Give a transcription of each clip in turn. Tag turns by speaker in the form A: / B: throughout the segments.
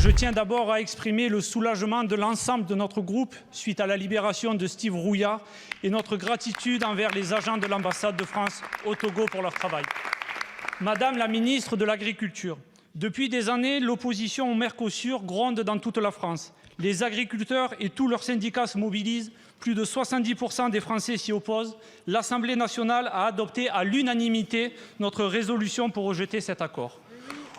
A: Je tiens d'abord à exprimer le soulagement de l'ensemble de notre groupe suite à la libération de Steve Rouillard et notre gratitude envers les agents de l'ambassade de France au Togo pour leur travail. Madame la ministre de l'Agriculture, depuis des années, l'opposition au Mercosur gronde dans toute la France. Les agriculteurs et tous leurs syndicats se mobilisent. Plus de 70% des Français s'y opposent. L'Assemblée nationale a adopté à l'unanimité notre résolution pour rejeter cet accord.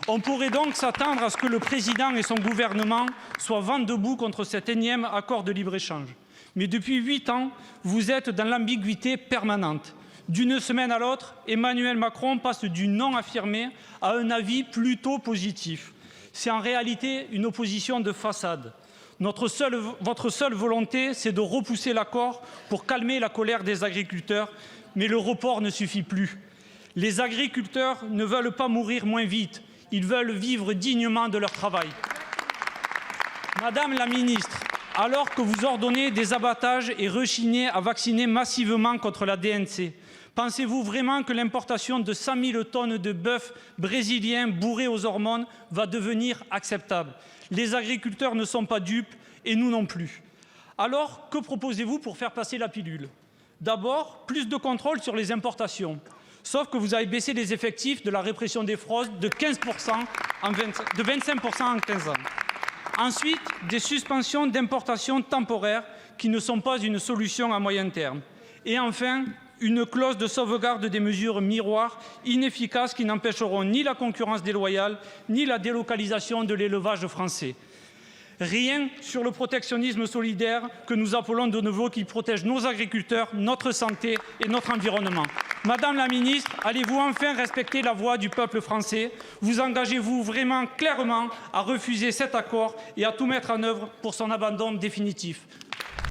A: On pourrait donc s'attendre à ce que le président et son gouvernement soient vent debout contre cet énième accord de libre-échange. Mais depuis 8 ans, vous êtes dans l'ambiguïté permanente. D'une semaine à l'autre, Emmanuel Macron passe du non affirmé à un avis plutôt positif. C'est en réalité une opposition de façade. Votre seule volonté, c'est de repousser l'accord pour calmer la colère des agriculteurs, mais le report ne suffit plus. Les agriculteurs ne veulent pas mourir moins vite. Ils veulent vivre dignement de leur travail. Madame la ministre, alors que vous ordonnez des abattages et rechignez à vacciner massivement contre la DNC, pensez-vous vraiment que l'importation de 100 000 tonnes de bœuf brésilien bourré aux hormones va devenir acceptable? Les agriculteurs ne sont pas dupes et nous non plus. Alors, que proposez-vous pour faire passer la pilule? D'abord, plus de contrôle sur les importations. Sauf que vous avez baissé les effectifs de la répression des fraudes de 25% en 15 ans. Ensuite, des suspensions d'importation temporaires qui ne sont pas une solution à moyen terme. Et enfin, une clause de sauvegarde des mesures miroirs inefficaces qui n'empêcheront ni la concurrence déloyale, ni la délocalisation de l'élevage français. Rien sur le protectionnisme solidaire que nous appelons de nouveau, qui protège nos agriculteurs, notre santé et notre environnement. Madame la ministre, allez-vous enfin respecter la voix du peuple français? Vous engagez-vous vraiment clairement à refuser cet accord et à tout mettre en œuvre pour son abandon définitif?